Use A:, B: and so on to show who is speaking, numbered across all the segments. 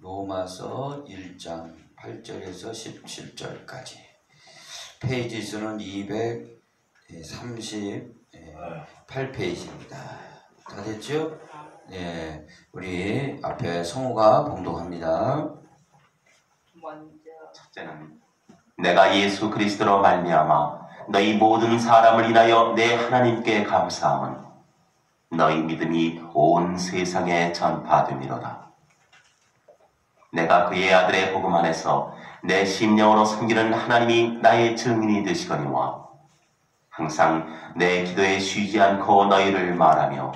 A: 로마서 1장 8절에서 17절까지 페이지 수는 238페이지입니다. 다 됐죠? 네, 우리 앞에 성우가 봉독합니다.
B: 첫째는 내가 예수 그리스도로 말미암아 너희 모든 사람을 인하여 내 하나님께 감사함은 너희 믿음이 온 세상에 전파됨이로다. 내가 그의 아들의 복음 안에서 내 심령으로 섬기는 하나님이 나의 증인이 되시거니와 항상 내 기도에 쉬지 않고 너희를 말하며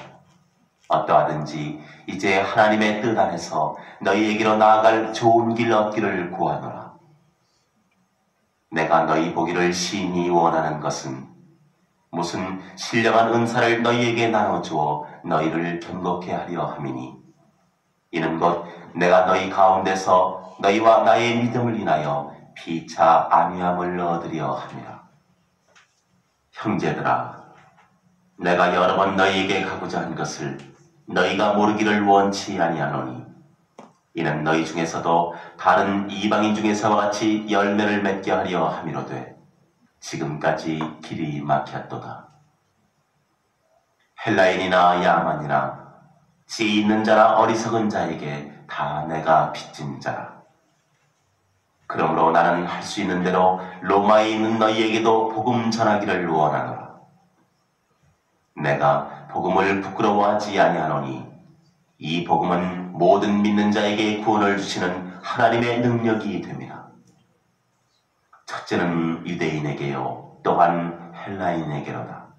B: 어떠하든지 이제 하나님의 뜻 안에서 너희에게로 나아갈 좋은 길 얻기를 구하노라. 내가 너희 보기를 심히 원하는 것은 무슨 신령한 은사를 너희에게 나눠주어 너희를 견고케 하려 함이니 이는 곧 내가 너희 가운데서 너희와 나의 믿음을 인하여 피차 안위함을 얻으려 함이라. 형제들아, 내가 여러 번 너희에게 가고자 한 것을 너희가 모르기를 원치 아니하노니 이는 너희 중에서도 다른 이방인 중에서와 같이 열매를 맺게 하려 함이로되 지금까지 길이 막혔도다. 헬라인이나 야만이나 지혜 있는 자나 어리석은 자에게 다 내가 빚진 자라. 그러므로 나는 할 수 있는 대로 로마에 있는 너희에게도 복음 전하기를 원하노라. 내가 복음을 부끄러워하지 아니하노니 이 복음은 모든 믿는 자에게 구원을 주시는 하나님의 능력이 됨이라. 첫째는 유대인에게요 또한 헬라인에게로다.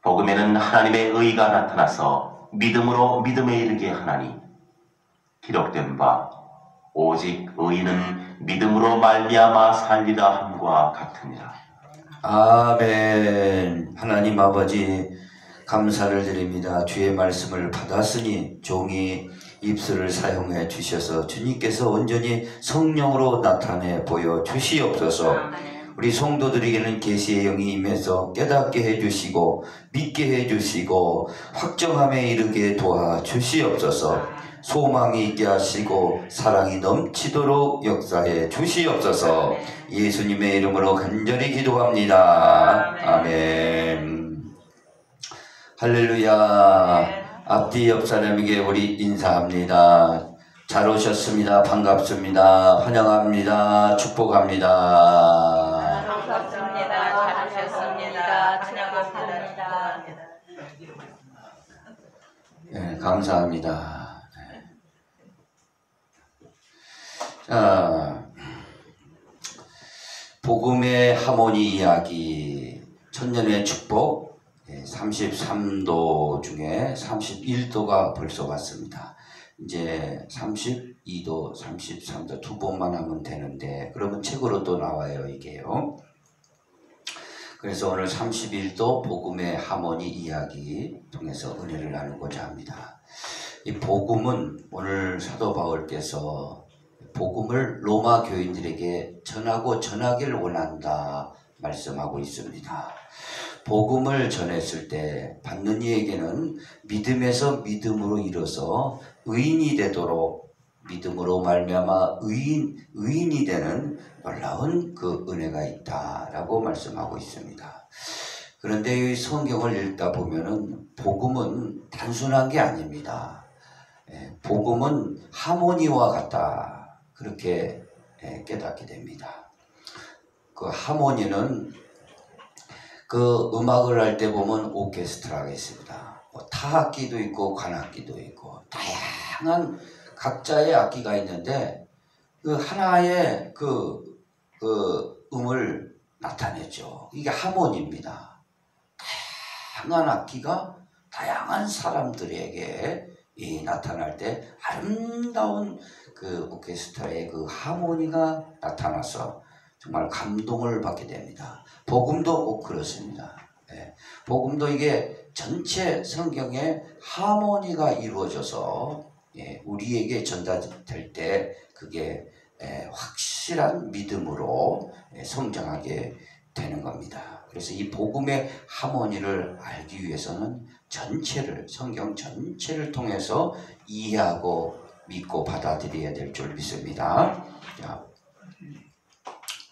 B: 복음에는 하나님의 의가 나타나서 믿음으로 믿음에 이르게 하나니 기록된 바 오직 의인은 믿음으로 말미암아 살리라 함과 같으니라.
A: 아멘. 하나님 아버지 감사를 드립니다. 주의 말씀을 받았으니 종이 입술을 사용해 주셔서 주님께서 온전히 성령으로 나타내 보여 주시옵소서. 우리 성도들에게는 계시의 영이 임해서 깨닫게 해주시고 믿게 해주시고 확정함에 이르게 도와주시옵소서. 소망이 있게 하시고 사랑이 넘치도록 역사해 주시옵소서. 예수님의 이름으로 간절히 기도합니다. 아멘. 할렐루야. 앞뒤 옆 사람에게 우리 인사합니다. 잘 오셨습니다. 반갑습니다. 환영합니다. 축복합니다.
C: 반갑습니다. 잘 오셨습니다. 환영합니다.
A: 네, 감사합니다. 자, 복음의 하모니 이야기, 천년의 축복 33도 중에 31도가 벌써 왔습니다. 이제 32도, 33도 두 번만 하면 되는데 그러면 책으로 또 나와요 이게요. 그래서 오늘 31도 복음의 하모니 이야기 통해서 은혜를 나누고자 합니다. 이 복음은 오늘 사도 바울께서 복음을 로마 교인들에게 전하고 전하기를 원한다 말씀하고 있습니다. 복음을 전했을 때 받는 이에게는 믿음에서 믿음으로 이뤄서 의인이 되도록 믿음으로 말미암아 의인이 되는 놀라운 그 은혜가 있다라고 말씀하고 있습니다. 그런데 이 성경을 읽다 보면은 복음은 단순한 게 아닙니다. 복음은 하모니와 같다. 그렇게 깨닫게 됩니다. 그 하모니는 그 음악을 할 때 보면 오케스트라가 있습니다. 뭐 타악기도 있고 관악기도 있고 다양한 각자의 악기가 있는데 그 하나의 그 음을 나타내죠. 이게 하모니입니다. 다양한 악기가 다양한 사람들에게 나타날 때 아름다운 그 오케스트라의 그 하모니가 나타나서 정말 감동을 받게 됩니다. 복음도 꼭 그렇습니다. 복음도 이게 전체 성경에 하모니가 이루어져서 우리에게 전달될 때 그게 확실한 믿음으로 성장하게 되는 겁니다. 그래서 이 복음의 하모니를 알기 위해서는 전체를 성경 전체를 통해서 이해하고 믿고 받아들여야 될 줄 믿습니다. 자,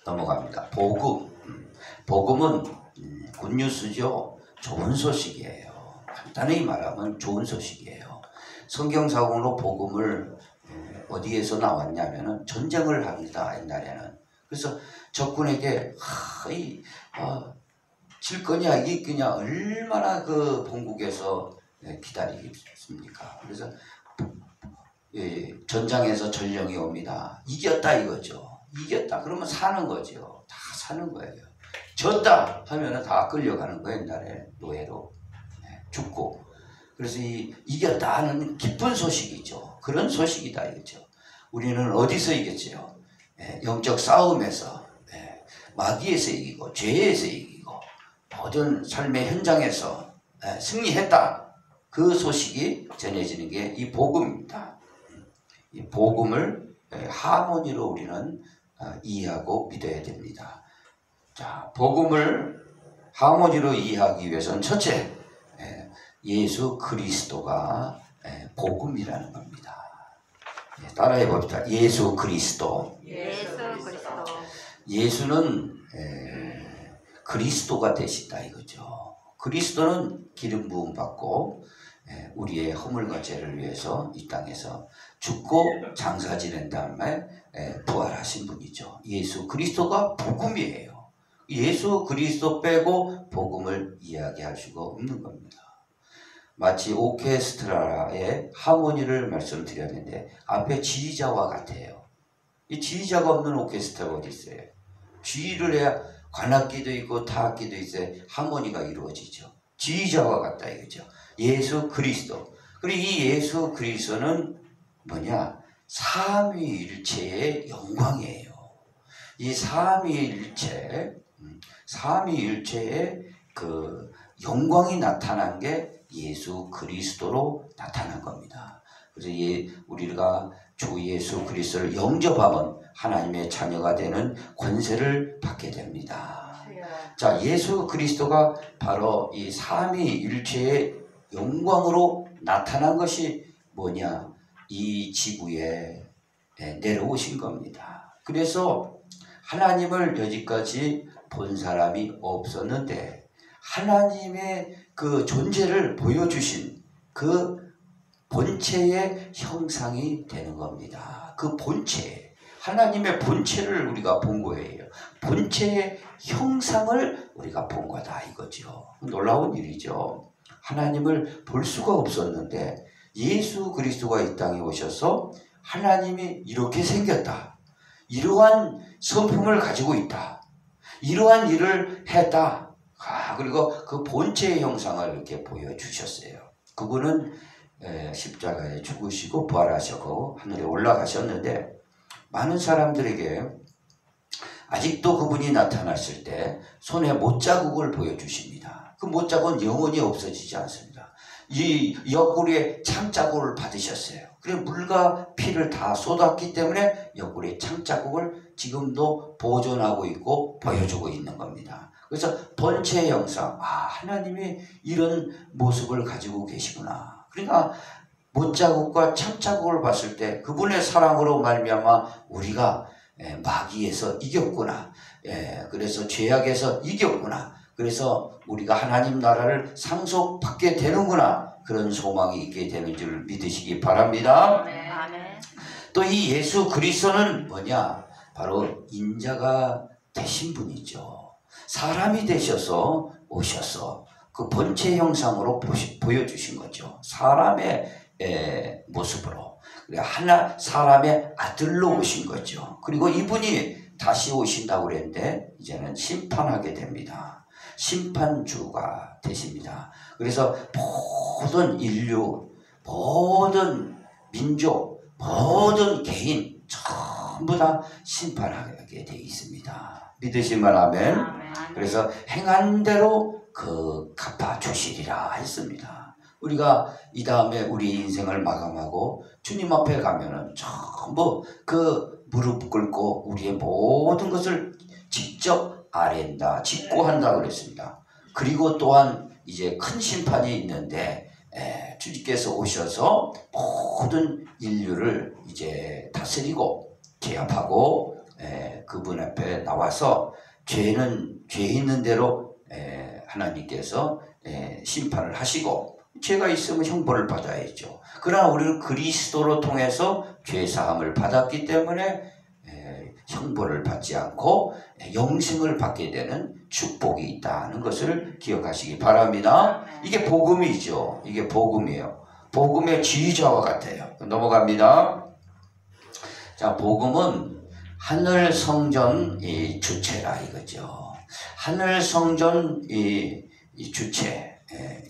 A: 넘어갑니다. 복음. 복음은 굿뉴스죠. 좋은 소식이에요. 간단히 말하면 좋은 소식이에요. 성경사공으로 복음을 어디에서 나왔냐면은 전쟁을 합니다. 옛날에는. 그래서 적군에게 질 거냐 이길 거냐 얼마나 그 본국에서 기다리겠습니까? 그래서 전장에서 전령이 옵니다. 이겼다 이거죠. 이겼다 그러면 사는 거죠. 다 사는 거예요. 졌다 하면은 다 끌려가는 거예요. 옛날에 노예로 죽고. 그래서 이겼다 하는 기쁜 소식이죠. 그런 소식이다 이거죠. 우리는 어디서 이겼죠? 영적 싸움에서, 마귀에서 이기고 죄에서 이기고 모든 삶의 현장에서 승리했다. 그 소식이 전해지는 게 이 복음입니다. 이 복음을 하모니로 우리는 이해하고 믿어야 됩니다. 자, 복음을 하모니로 이해하기 위해서는 첫째, 예수 그리스도가 복음이라는 겁니다. 따라해 봅시다. 예수 그리스도.
C: 예수 그리스도.
A: 예수는 그리스도가 되신다 이거죠. 그리스도는 기름 부음 받고 우리의 허물과 죄를 위해서 이 땅에서 죽고 장사 지낸 다음에 부활하신 분이죠. 예수 그리스도가 복음이에요. 예수 그리스도 빼고 복음을 이야기할 수가 없는 겁니다. 마치 오케스트라의 하모니를 말씀드렸는데 앞에 지휘자와 같아요. 이 지휘자가 없는 오케스트라가 어디 있어요? 지휘를 해야 관악기도 있고 타악기도 있어야 하모니가 이루어지죠. 지휘자와 같다 이거죠. 예수 그리스도. 그리고 이 예수 그리스도는 뭐냐? 삼위일체의 영광이에요. 이 삼위일체의 그 영광이 나타난 게 예수 그리스도로 나타난 겁니다. 그래서 우리가 주 예수 그리스도를 영접하면 하나님의 자녀가 되는 권세를 받게 됩니다. 자, 예수 그리스도가 바로 이 삼위일체의 영광으로 나타난 것이 뭐냐? 이 지구에 내려오신 겁니다. 그래서 하나님을 여지까지 본 사람이 없었는데 하나님의 그 존재를 보여주신 그 본체의 형상이 되는 겁니다. 그 본체, 하나님의 본체를 우리가 본 거예요. 본체의 형상을 우리가 본 거다 이거죠. 놀라운 일이죠. 하나님을 볼 수가 없었는데 예수 그리스도가 이 땅에 오셔서 하나님이 이렇게 생겼다. 이러한 성품을 가지고 있다. 이러한 일을 했다. 그리고 그 본체의 형상을 이렇게 보여주셨어요. 그분은 십자가에 죽으시고 부활하셨고 하늘에 올라가셨는데 많은 사람들에게 아직도 그분이 나타났을 때 손에 못자국을 보여주십니다. 그 못자국은 영원히 없어지지 않습니다. 이 옆구리에 창자국을 받으셨어요. 그래서 물과 피를 다 쏟았기 때문에 옆구리에 창자국을 지금도 보존하고 있고 보여주고 있는 겁니다. 그래서 본체의 형상, 하나님이 이런 모습을 가지고 계시구나. 그러니까 못자국과 창자국을 봤을 때 그분의 사랑으로 말미암아 우리가 마귀에서 이겼구나. 그래서 죄악에서 이겼구나. 그래서 우리가 하나님 나라를 상속받게 되는구나. 그런 소망이 있게 되는 줄 믿으시기 바랍니다.
C: 아멘.
A: 또 이 예수 그리스도는 뭐냐? 바로 인자가 되신 분이죠. 사람이 되셔서 오셔서 그 본체 형상으로 보여주신 거죠. 사람의 모습으로. 사람의 아들로 오신 거죠. 그리고 이분이 다시 오신다고 그랬는데 이제는 심판하게 됩니다. 심판주가 되십니다. 그래서 모든 인류, 모든 민족, 모든 개인 전부 다 심판하게 되어 있습니다. 믿으시면 아멘. 그래서 행한 대로 그 갚아주시리라 했습니다. 우리가 이 다음에 우리 인생을 마감하고 주님 앞에 가면은 전부 그 무릎 꿇고 우리의 모든 것을 직접 아랜다, 직고한다 그랬습니다. 그리고 또한 이제 큰 심판이 있는데 주님께서 오셔서 모든 인류를 이제 다스리고 제압하고 그분 앞에 나와서 죄 있는 대로 하나님께서 심판을 하시고 죄가 있으면 형벌을 받아야죠. 그러나 우리는 그리스도로 통해서 죄 사함을 받았기 때문에 형벌을 받지 않고 영생을 받게 되는 축복이 있다는 것을 기억하시기 바랍니다. 이게 복음이죠. 이게 복음이에요. 복음의 지휘자와 같아요. 넘어갑니다. 자, 복음은 하늘 성전 이 주체라 이거죠. 하늘 성전 이 주체.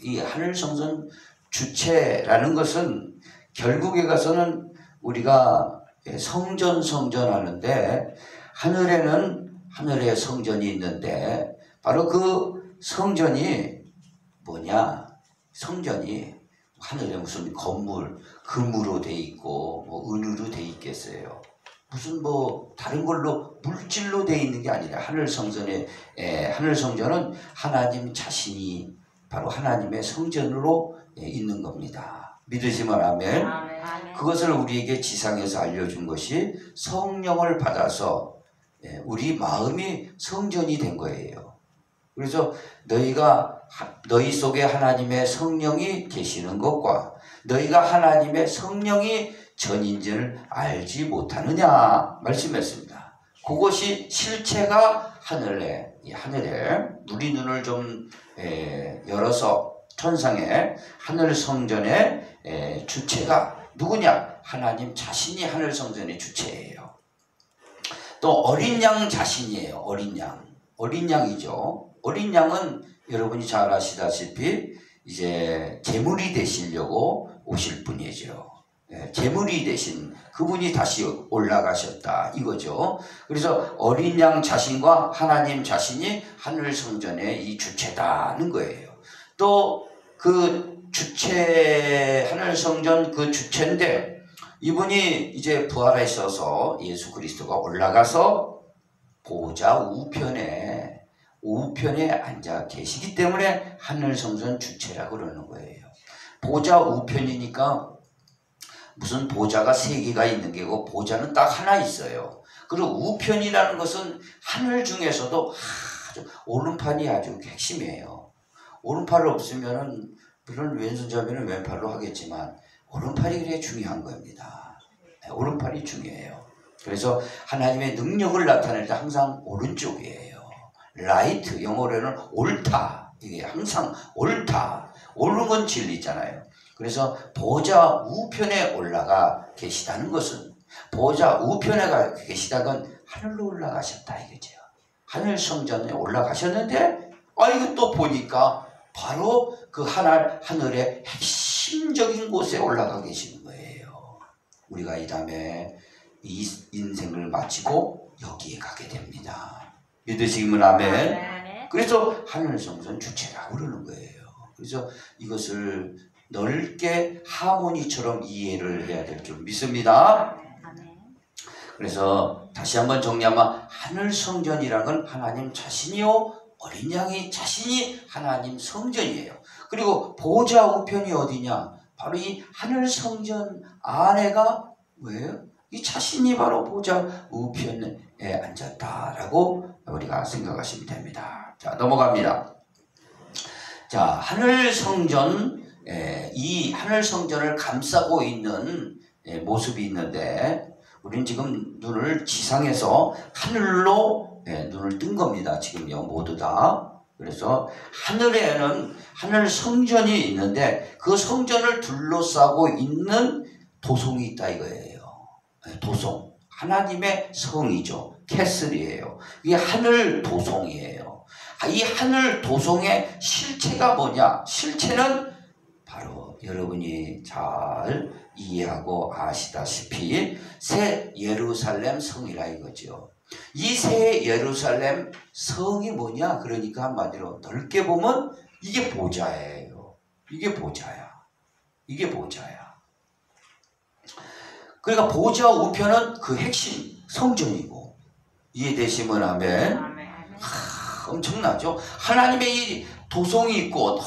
A: 이 하늘 성전 주체라는 것은 결국에 가서는 우리가 성전 하는데 하늘에는 하늘의 성전이 있는데 바로 그 성전이 뭐냐? 성전이 하늘에 무슨 건물, 금으로 돼 있고 뭐 은으로 돼 있겠어요. 무슨 뭐 다른 걸로 물질로 돼 있는 게 아니라 하늘 성전은 하나님 자신이 바로 하나님의 성전으로 있는 겁니다. 믿으시면 아멘. 그것을 우리에게 지상에서 알려준 것이 성령을 받아서 우리 마음이 성전이 된 거예요. 그래서 너희 속에 하나님의 성령이 계시는 것과 너희가 하나님의 성령이 전인지를 알지 못하느냐 말씀했습니다. 그것이 실체가 하늘에 우리 눈을 좀 열어서 천상의 하늘 성전의 주체가 누구냐? 하나님 자신이 하늘 성전의 주체예요. 또 어린 양 자신이에요. 어린 양이죠. 어린 양은 여러분이 잘 아시다시피 이제 제물이 되시려고 오실 분이죠. 제물이 되신 그분이 다시 올라가셨다 이거죠. 그래서 어린 양 자신과 하나님 자신이 하늘 성전의 이 주체다는 거예요. 또 그 주체 하늘 성전 그 주체인데 이분이 이제 부활하셔서 예수 그리스도가 올라가서 보좌 우편에 앉아 계시기 때문에 하늘 성전 주체라고 그러는 거예요. 보좌 우편이니까 무슨 보좌가 3개가 있는 게고 보좌는 딱 하나 있어요. 그리고 우편이라는 것은 하늘 중에서도 아주 오른팔이 아주 핵심이에요. 오른팔 없으면은 물론 왼손잡이는 왼팔로 하겠지만 오른팔이 그래 중요한 겁니다. 오른팔이 중요해요. 그래서 하나님의 능력을 나타낼 때 항상 오른쪽이에요. 라이트 영어로는 옳다. 이게 항상 옳다. 옳은 건 진리잖아요. 그래서 보좌 우편에 올라가 계시다는 것은 보좌 우편에 가 계시다건 하늘로 올라가셨다 이거죠. 하늘 성전에 올라가셨는데 이거 또 보니까 바로 그 하늘의 핵심적인 곳에 올라가 계시는 거예요. 우리가 이 다음에 이 인생을 마치고 여기에 가게 됩니다. 믿으시면 아멘. 그래서 하늘 성전 주체라고 그러는 거예요. 그래서 이것을 넓게 하모니처럼 이해를 해야 될 줄 믿습니다. 그래서 다시 한번 정리하면 하늘 성전이라는 건 하나님 자신이요 어린 양이 자신이 하나님 성전이에요. 그리고 보좌 우편이 어디냐? 바로 이 하늘 성전 안에가 뭐예요? 이 자신이 바로 보좌 우편에 앉았다라고 우리가 생각하시면 됩니다. 자, 넘어갑니다. 자, 하늘 성전, 이 하늘 성전을 감싸고 있는 모습이 있는데 우리는 지금 눈을 지상에서 하늘로 눈을 뜬 겁니다. 지금요 모두 다. 그래서 하늘에는 하늘 성전이 있는데 그 성전을 둘러싸고 있는 도성이 있다 이거예요. 도성. 하나님의 성이죠. 캐슬이에요. 이게 하늘 도성이에요. 이 하늘 도성의 실체가 뭐냐? 실체는 바로 여러분이 잘 이해하고 아시다시피 새 예루살렘 성이라 이거죠. 이 새 예루살렘 성이 뭐냐? 그러니까 한마디로 넓게 보면 이게 보좌예요. 이게 보좌야. 이게 보좌야. 그러니까 보좌 우편은 그 핵심 성전이고 이해되시면 아멘. 엄청나죠? 하나님의 이 도성이 있고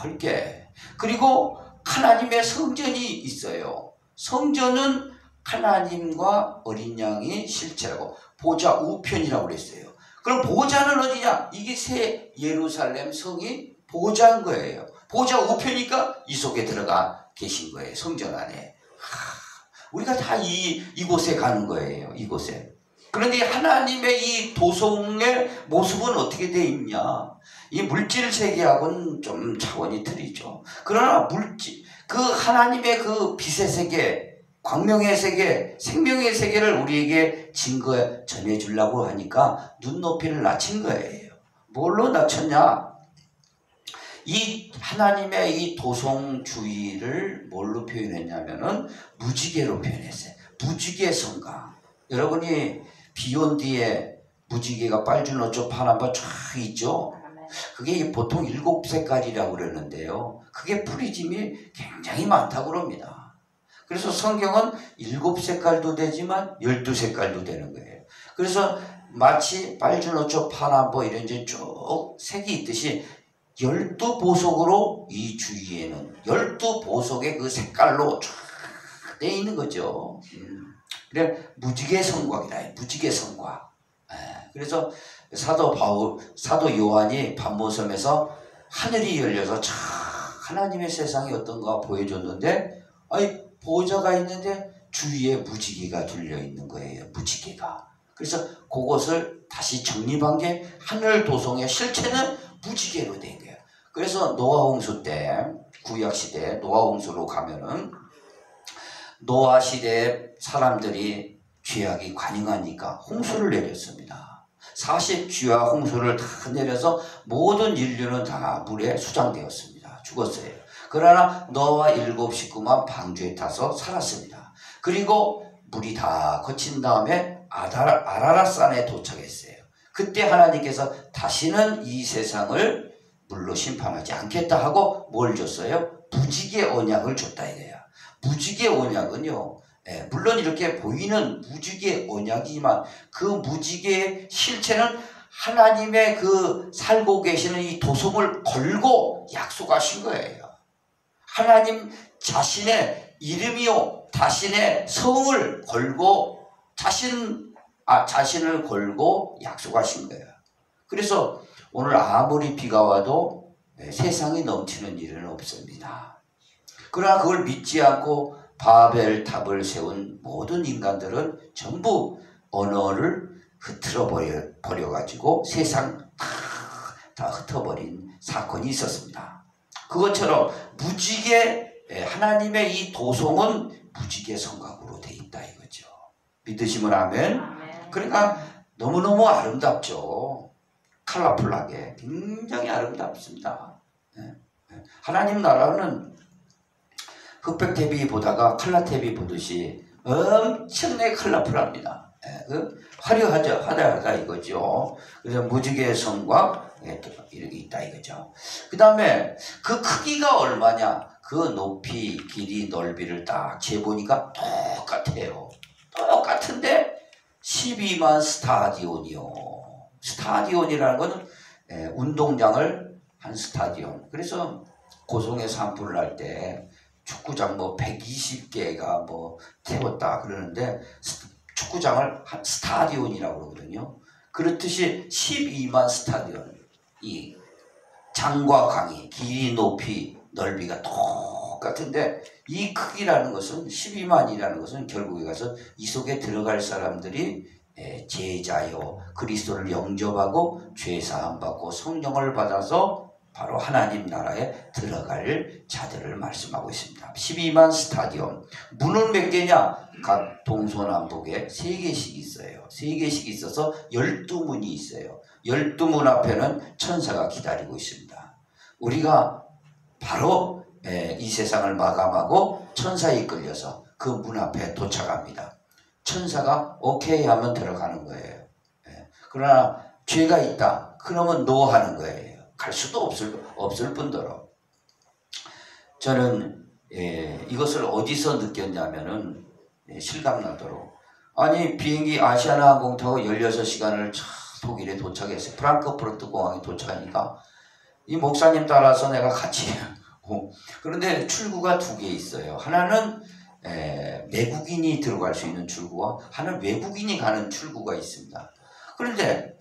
A: 넓게 그리고 하나님의 성전이 있어요. 성전은 하나님과 어린 양이 실체라고 보좌 우편이라고 그랬어요. 그럼 보좌는 어디냐? 이게 새 예루살렘 성이 보좌인 거예요. 보좌 우편이니까 이 속에 들어가 계신 거예요. 성전 안에. 우리가 다 이곳에 가는 거예요. 이곳에. 그런데 하나님의 이 도성의 모습은 어떻게 되어 있냐? 이 물질 세계하고는 좀 차원이 틀리죠. 그러나 그 하나님의 그 빛의 세계, 광명의 세계, 생명의 세계를 우리에게 증거해 전해주려고 하니까 눈높이를 낮춘 거예요. 뭘로 낮췄냐? 이 하나님의 이 도성주의를 뭘로 표현했냐면은 무지개로 표현했어요. 무지개 성강. 여러분이 비온 뒤에 무지개가 빨주노초 파란바 쫙 있죠. 그게 보통 7색깔이라고 그러는데요. 그게 프리즘이 굉장히 많다고 그럽니다. 그래서 성경은 7색깔도 되지만 12색깔도 되는 거예요. 그래서 마치 빨주노초 파란보 이런 이제 쭉 색이 있듯이 12보석으로 이 주위에는 12보석의 그 색깔로 쫙 돼 있는 거죠. 그래 무지개 성곽이다. 무지개 성곽. 그래서 사도 요한이 반모섬에서 하늘이 열려서 참 하나님의 세상이 어떤가 보여줬는데 보좌가 있는데 주위에 무지개가 둘려 있는 거예요. 무지개가. 그래서 그것을 다시 정립한 게 하늘 도성의 실체는 무지개로 된 거예요. 그래서 노아 홍수 때 구약 시대 노아 홍수로 가면은 노아 시대에 사람들이 죄악이 관영하니까 홍수를 내렸습니다. 40쥐와 홍수를 다 내려서 모든 인류는 다 물에 수장되었습니다. 죽었어요. 그러나 노아 7 식구만 방주에 타서 살았습니다. 그리고 물이 다 거친 다음에 아라랏산에 도착했어요. 그때 하나님께서 다시는 이 세상을 물로 심판하지 않겠다 하고 뭘 줬어요? 무지개 언약을 줬다 이거예요. 무지개 언약은요, 물론 이렇게 보이는 무지개 언약이지만 그 무지개의 실체는 하나님의 그 살고 계시는 이 도성을 걸고 약속하신 거예요. 하나님 자신의 이름이요, 자신의 성을 걸고 자신을 걸고 약속하신 거예요. 그래서 오늘 아무리 비가 와도 세상이 넘치는 일은 없습니다. 그러나 그걸 믿지 않고 바벨탑을 세운 모든 인간들은 전부 언어를 흐트러 버려가지고 세상 다 흩어버린 사건이 있었습니다. 그것처럼 무지개 하나님의 이 도성은 무지개 성곽으로 돼 있다 이거죠. 믿으시면 아멘. 그러니까 너무너무 아름답죠. 컬러풀하게 굉장히 아름답습니다. 하나님 나라는 흑백 TV 보다가 컬러 TV 보듯이 엄청나게 컬러풀합니다. 화려하다 이거죠. 그래서 무지개 성곽 이렇게 있다 이거죠. 그 다음에 그 크기가 얼마냐? 그 높이, 길이, 넓이를 딱 재보니까 똑같아요. 똑같은데 12만 스타디온이요. 스타디온이라는 것은 운동장을 한 스타디온. 그래서 고성에 산불을 할 때 축구장 120개가 태웠다 그러는데 축구장을 한 스타디온이라고 그러거든요. 그렇듯이 12만 스타디온. 이 장과 강이, 길이, 높이, 넓이가 똑같은데 이 크기라는 것은 12만이라는 것은 결국에 가서 이 속에 들어갈 사람들이 제자요 그리스도를 영접하고 죄사함 받고 성령을 받아서 바로 하나님 나라에 들어갈 자들을 말씀하고 있습니다. 12만 스타디움. 문은 몇 개냐? 각 동서남북에 3개씩 있어요. 3개씩 있어서 12문이 있어요. 12문 앞에는 천사가 기다리고 있습니다. 우리가 바로 이 세상을 마감하고 천사에 이끌려서 그 문 앞에 도착합니다. 천사가 오케이 하면 들어가는 거예요. 그러나 죄가 있다. 그러면 노 하는 거예요. 갈 수도 없을 뿐더러 저는 이것을 어디서 느꼈냐면은 실감나도록 아니 비행기 아시아나항공 타고 16시간을 독일에 도착했어요. 프랑크푸르트 공항에 도착하니까 이 목사님 따라서 내가 같이 그런데 출구가 두 개 있어요. 하나는 내국인이 들어갈 수 있는 출구와 하나는 외국인이 가는 출구가 있습니다. 그런데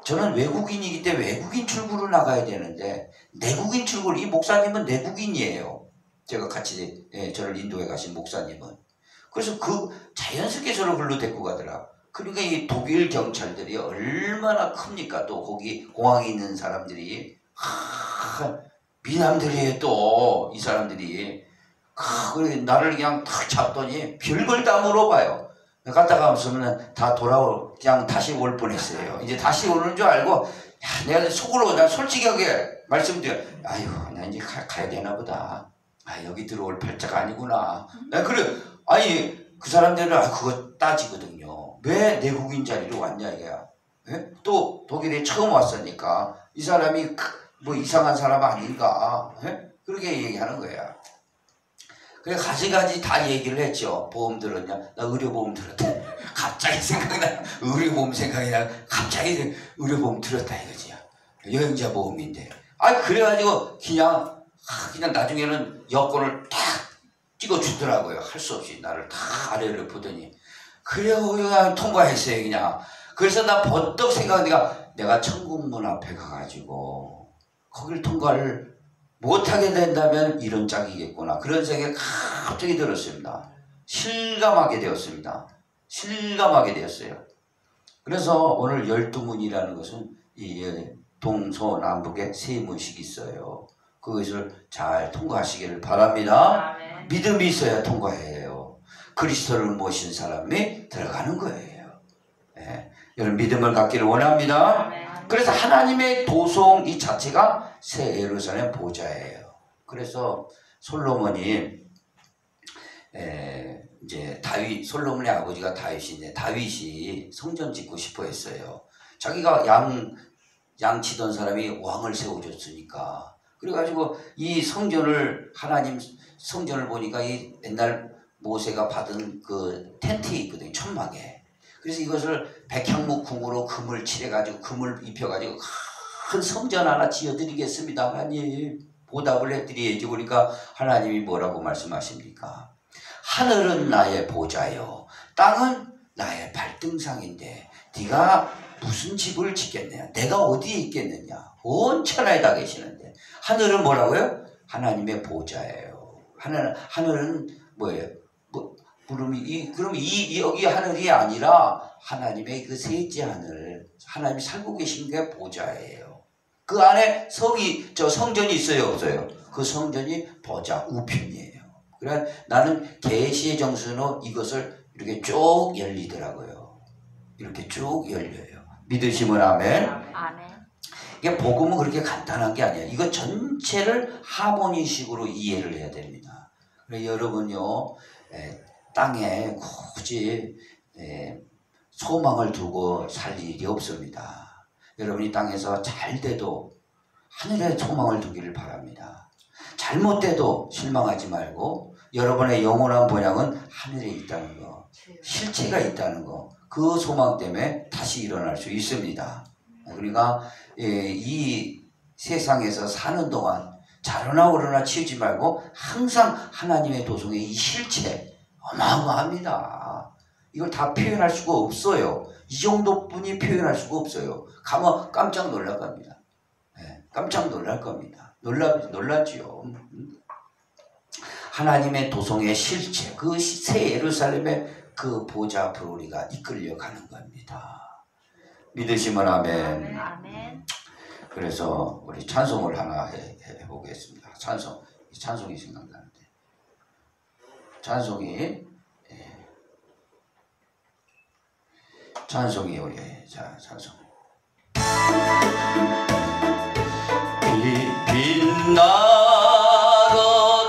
A: 저는 외국인이기 때문에 외국인 출구로 나가야 되는데 내국인 출구를 이 목사님은 내국인이에요. 제가 같이 저를 인도해 가신 목사님은. 그래서 자연스럽게 저를 글로 데리고 가더라. 그러니까 이 독일 경찰들이 얼마나 큽니까? 또 거기 공항에 있는 사람들이 미남들이에요. 또 이 사람들이 그래 나를 그냥 탁 잡더니 별걸 다 물어봐요. 갔다가 없으면 다 그냥 다시 올 뻔했어요. 이제 다시 오는 줄 알고 내가 속으로 난 솔직하게 말씀드려. 아유 나 이제 가야 되나 보다. 여기 들어올 팔자가 아니구나. 그래. 그 사람들은 그거 따지거든요. 왜 내국인 자리로 왔냐 이거야. 또 독일에 처음 왔으니까 이 사람이 뭐 이상한 사람 아닌가. 그렇게 얘기하는 거야. 그래 가지가지 다 얘기를 했죠. 보험 들었냐? 나 의료보험 들었다. 갑자기 생각나. 의료보험 생각이 나. 갑자기 의료보험 들었다 이거지. 여행자 보험인데. 그래가지고 그냥 나중에는 여권을 탁 찍어주더라고요. 할 수 없이 나를 다 아래를 보더니 그래요 그냥 통과했어요 그냥. 그래서 나 번뜩 생각하니까 내가 천국문 앞에 가가지고 거길 통과를 못하게 된다면 이런 짝이겠구나. 그런 생각이 갑자기 들었습니다. 실감하게 되었습니다. 실감하게 되었어요. 그래서 오늘 12문이라는 것은 이 동서남북에 세 문씩이 있어요. 그것을 잘 통과하시기를 바랍니다.
C: 아멘.
A: 믿음이 있어야 통과해요. 그리스도를 모신 사람이 들어가는 거예요. 여러분 믿음을 갖기를 원합니다.
C: 아멘.
A: 그래서 하나님의 도성 이 자체가 새 예루살렘 보좌예요. 그래서 솔로몬이 이제 솔로몬의 아버지가 다윗인데 다윗이 성전 짓고 싶어 했어요. 자기가 양 치던 사람이 왕을 세워줬으니까. 그래가지고 이 하나님 성전을 보니까 이 옛날 모세가 받은 그 텐트에 있거든요. 천막에. 그래서 이것을 백향목궁으로 금을 칠해가지고 금을 입혀가지고 큰 성전 하나 지어드리겠습니다. 하나님 보답을 해드려야지. 그러니까 하나님이 뭐라고 말씀하십니까? 하늘은 나의 보좌요 땅은 나의 발등상인데 네가 무슨 집을 짓겠느냐? 내가 어디에 있겠느냐? 온 천하에 다 계시는데 하늘은 뭐라고요? 하나님의 보좌예요. 하늘은 뭐예요? 그럼 여기 하늘이 아니라 하나님의 그 셋째 하늘, 하나님이 살고 계신 게 보좌예요. 그 안에 성전이 있어요, 없어요? 그 성전이 보좌 우편이에요. 그래 나는 계시의 정수로 이것을 이렇게 쭉 열리더라고요. 이렇게 쭉 열려요. 믿으시면 아멘.
C: 아멘.
A: 이게 복음은 그렇게 간단한 게 아니에요. 이거 전체를 하모니식으로 이해를 해야 됩니다. 그래서 여러분요, 땅에 굳이 소망을 두고 살 일이 없습니다. 여러분이 땅에서 잘 돼도 하늘에 소망을 두기를 바랍니다. 잘못돼도 실망하지 말고 여러분의 영원한 본향은 하늘에 있다는 거, 실체가 있다는 거, 그 소망 때문에 다시 일어날 수 있습니다. 그러니까 이 세상에서 사는 동안 자로나 오르나 치우지 말고 항상 하나님의 도성의 이 실체 어마어마합니다. 이걸 다 표현할 수가 없어요. 이 정도뿐이 표현할 수가 없어요. 가면 깜짝 놀랄 겁니다. 깜짝 놀랄 겁니다. 놀라지요. 하나님의 도성의 실체, 그 새 예루살렘의 그 보좌 앞으로 우리가 이끌려가는 겁니다. 믿으시면 아멘.
C: 아멘.
A: 그래서 우리 찬송을 하나 해보겠습니다. 찬송이 생각나는데. 찬송이 우리 찬송. 빛나고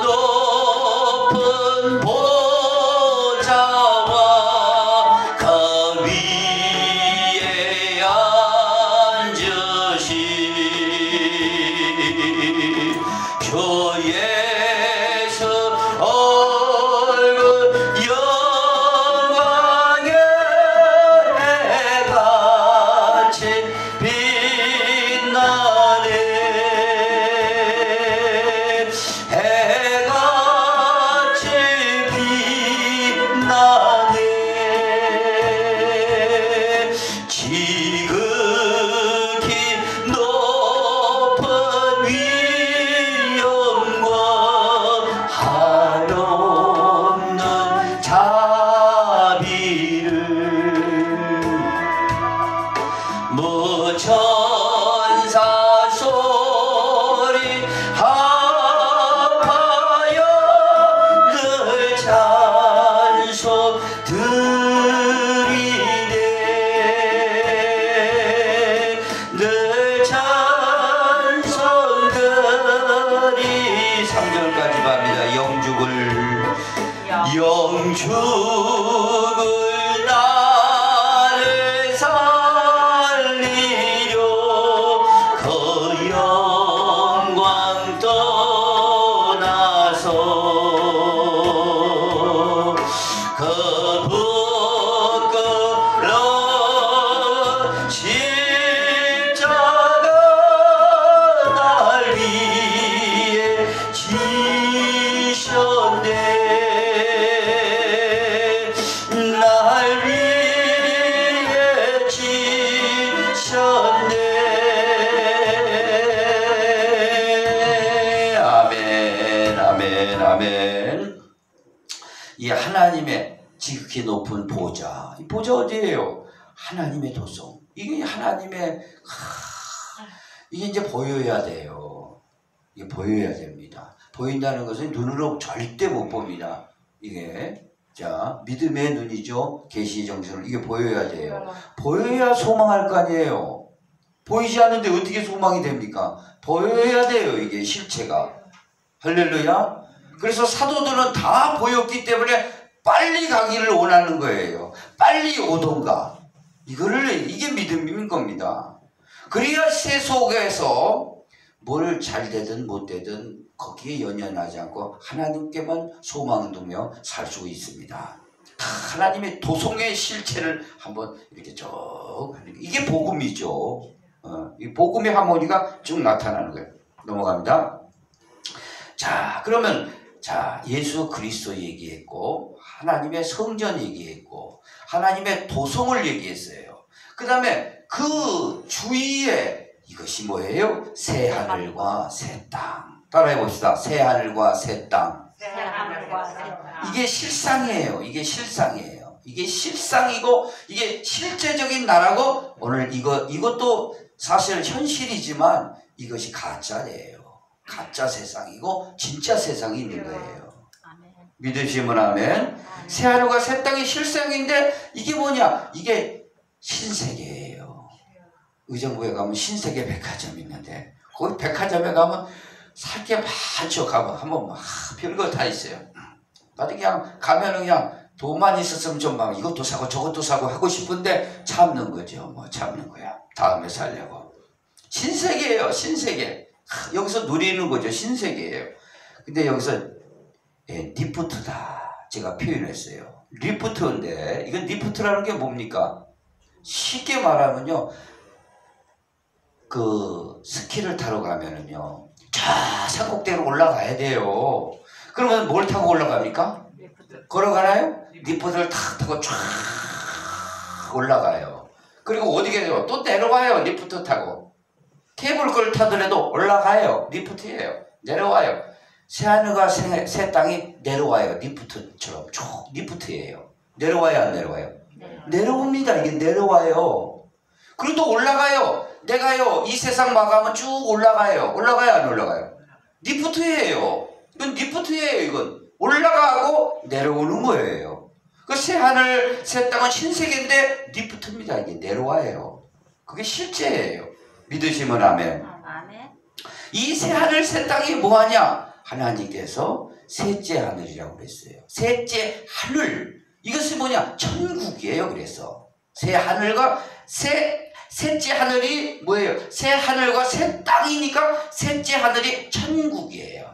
A: 높은 보좌와 그 위에 앉으신 주 예수 얼굴 영광의 해같이 빛나네. 죽을 나를 살리려 그 영광 떠나서 그 부끄러운 십자가 날 위해 지셨네. 날 위해 지셨네. 아멘, 아멘, 아멘. 이 하나님의 지극히 높은 보좌, 이 보좌 어디예요? 하나님의 도성. 이게 하나님의 이게 이제 보여야 돼요. 이게 보여야 됩니다. 보인다는 것은 눈으로 절대 못 봅니다. 이게 자 믿음의 눈이죠. 계시의 정신으로 이게 보여야 돼요. 보여야 소망할 거 아니에요. 보이지 않는데 어떻게 소망이 됩니까? 보여야 돼요. 이게 실체가. 할렐루야. 그래서 사도들은 다 보였기 때문에 빨리 가기를 원하는 거예요. 빨리 오던가. 이게 믿음인 겁니다. 그래야 새 속에서 뭘 잘 되든 못 되든 거기에 연연하지 않고 하나님께만 소망을 두며 살 수 있습니다. 하나님의 도성의 실체를 한번 이렇게 쭉 이게 복음이죠. 이 복음의 하모니가 쭉 나타나는 거예요. 넘어갑니다. 자, 그러면 예수 그리스도 얘기했고 하나님의 성전 얘기했고 하나님의 도성을 얘기했어요. 그 다음에 그 주위에 이것이 뭐예요? 새 하늘과 새 땅. 따라해 봅시다. 새 하늘과 새 땅. 이게 실상이에요. 이게 실상이에요. 이게 실상이고 이게 실제적인 나라고 오늘 이것도 사실 현실이지만 이것이 가짜예요. 가짜 세상이고 진짜 세상이 있는 거예요. 믿으시면 아멘. 새 하늘과 새 땅이 실상인데 이게 뭐냐? 이게 신세계예요. 의정부에 가면 신세계 백화점이 있는데 거기 백화점에 가면 살 게 많죠. 가면 한번 막 별거 다 있어요. 나도 그냥 가면은 그냥 돈만 있었으면 좀 막 이것도 사고 저것도 사고 하고 싶은데 참는 거죠. 뭐 참는 거야. 다음에 살려고. 신세계예요. 신세계. 여기서 누리는 거죠. 신세계예요. 근데 여기서 리프트다 제가 표현했어요. 리프트인데 이건 리프트라는 게 뭡니까? 쉽게 말하면요. 그 스키를 타러 가면은요. 저 산꼭대기로 올라가야 돼요. 그러면 뭘 타고 올라갑니까? 걸어가나요? 리프트를 탁 타고 쫙 올라가요. 그리고 어디 계세요? 또 내려와요. 리프트 타고. 케이블카를 타더라도 올라가요. 리프트예요. 내려와요. 새하늘과 새 땅이 내려와요. 리프트처럼 쭉 리프트예요. 내려와요, 안 내려와요? 내려옵니다. 이게 내려와요. 그리고 또 올라가요. 내가요 이 세상 마감은 쭉 올라가요. 올라가요, 안 올라가요? 리프트예요. 이건 리프트예요. 이건 올라가고 내려오는 거예요. 그 새하늘 새 땅은 신세계인데 리프트입니다. 이게 내려와요. 그게 실제예요. 믿으시면 아멘. 이 새하늘 새 땅이 뭐하냐? 하나님께서 셋째 하늘이라고 그랬어요. 셋째 하늘. 이것이 뭐냐? 천국이에요. 그래서 새 하늘과 셋째 하늘이 뭐예요? 새 하늘과 새 땅이니까 셋째 하늘이 천국이에요.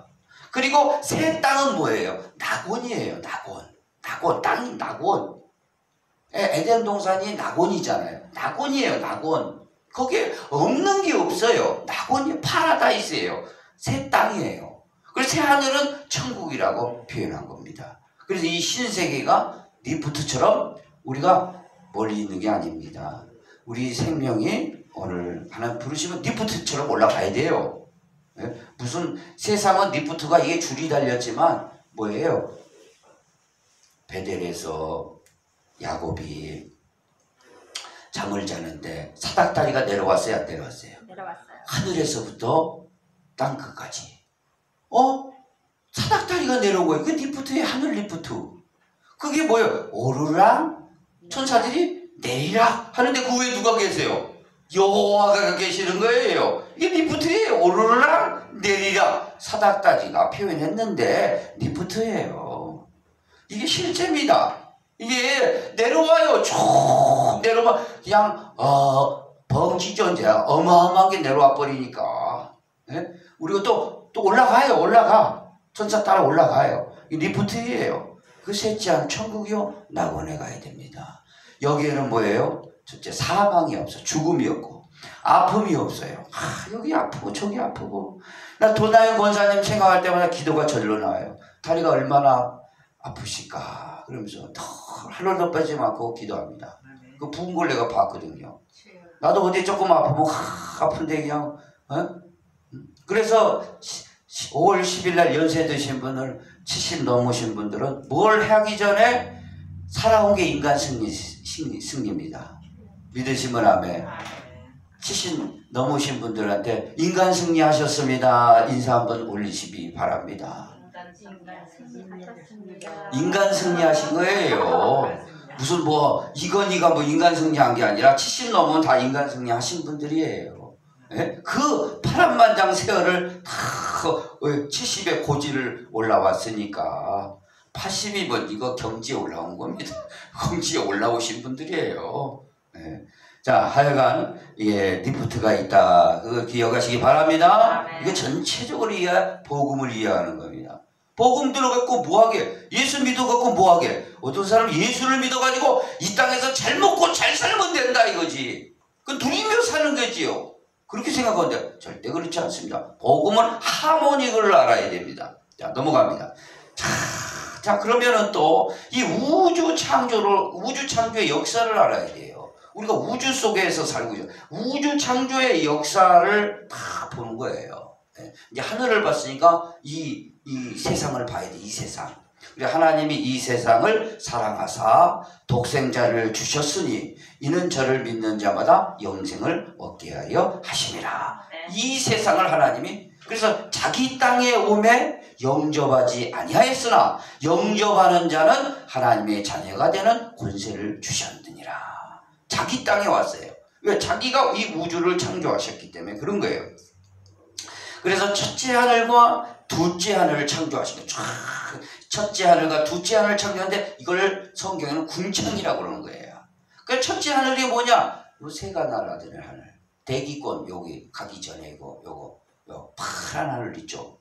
A: 그리고 새 땅은 뭐예요? 낙원이에요. 낙원. 땅이 낙원. 에덴 동산이 낙원이잖아요. 낙원이에요. 낙원. 거기에 없는 게 없어요. 낙원이 파라다이스예요. 새 땅이에요. 그래서 새 하늘은 천국이라고 표현한 겁니다. 그래서 이 신세계가 리프트처럼 우리가 멀리 있는 게 아닙니다. 우리 생명이 오늘 하나님 부르시면 리프트처럼 올라가야 돼요. 무슨 세상은 리프트가 이게 줄이 달렸지만 뭐예요? 베델에서 야곱이 잠을 자는데 사닥다리가 내려왔어요? 안 내려왔어요?
C: 내려왔어요.
A: 하늘에서부터 땅끝까지. 사닥다리가 내려온 거예요. 그 리프트예요. 하늘 리프트. 그게 뭐예요? 오르락 천사들이 내리락 하는데 그 위에 누가 계세요? 여호와가 계시는 거예요. 이게 리프트예요. 오르락 내리락. 사닥다리가 표현했는데 리프트예요. 이게 실제입니다. 이게 내려와요. 쭉 내려와 그냥 벙지존재야. 어마어마하게 내려와 버리니까. 예? 우리가 또 올라가요. 올라가. 천사 따라 올라가요. 이 리프트예요. 그 셋째한 천국이요. 낙원에 가야 됩니다. 여기에는 뭐예요? 첫째 사망이 없어. 죽음이 없고 아픔이 없어요. 여기 아프고 저기 아프고. 나 도나영 권사님 생각할 때마다 기도가 절로 나와요. 다리가 얼마나 아프실까 그러면서 하루도 빼지 않고 기도합니다. 그 부은 걸 내가 봤거든요. 나도 어디 조금 아프면 아픈데 그냥 그래서 5월 10일 날 연세 드신 분들 70 넘으신 분들은 뭘 하기 전에 살아온 게 인간 승리입니다. 믿으시면 아멘. 70 넘으신 분들한테 인간 승리하셨습니다. 인사 한번 올리시기 바랍니다. 인간 승리하신 거예요. 무슨 뭐 이건희가 뭐 인간 승리한 게 아니라 70 넘으면 다 인간 승리하신 분들이에요. 예? 그 파란만장 세월을 다 70의 고지를 올라왔으니까 80이 뭐 이거 경지에 올라온 겁니다. 경지에 올라오신 분들이에요. 예. 자, 하여간 리프트가 있다. 그거 기억하시기 바랍니다. 이게 전체적으로 복음을 이해하는 겁니다. 복음 들어갖고 뭐하게? 예수 믿어갖고 뭐하게? 어떤 사람은 예수를 믿어가지고 이 땅에서 잘 먹고 잘 살면 된다 이거지. 그건 누리며 사는 거지요. 그렇게 생각하는데 절대 그렇지 않습니다. 복음은 하모닉을 알아야 됩니다. 자, 넘어갑니다. 자, 그러면은 또 이 우주 창조의 역사를 알아야 돼요. 우리가 우주 속에서 살고 있어요. 우주 창조의 역사를 다 보는 거예요. 이제 하늘을 봤으니까 이 세상을 봐야 돼. 이 세상. 우리 하나님이 이 세상을 사랑하사 독생자를 주셨으니 이는 저를 믿는 자마다 영생을 얻게 하여 하심이라. 이 세상을 하나님이 그래서 자기 땅에 오매 영접하지 아니하였으나 영접하는 자는 하나님의 자녀가 되는 권세를 주셨느니라. 자기 땅에 왔어요. 왜? 자기가 이 우주를 창조하셨기 때문에 그런 거예요. 그래서 첫째 하늘과 둘째 하늘을 창조하신 거예요. 첫째 하늘과 둘째 하늘을 창조하는데 이걸 성경에는 궁창이라고 그러는 거예요. 그 첫째 하늘이 뭐냐? 요 새가 날아드는 하늘. 대기권 여기 가기 전에 요거 파란 하늘 있죠.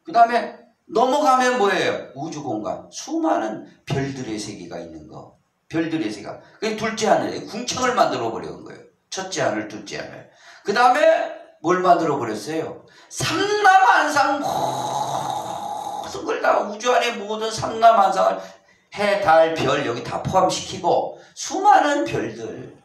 A: 그 다음에 넘어가면 뭐예요? 우주 공간. 수많은 별들의 세계가 있는 거. 별들의 세계가. 그게 둘째 하늘에 궁창을 만들어 버린 거예요. 첫째 하늘, 둘째 하늘. 그 다음에 뭘 만들어 버렸어요? 삼라만상 모든 걸 다 우주 안에 모든 삼라만상을 해, 달, 별 여기 다 포함시키고 수많은 별들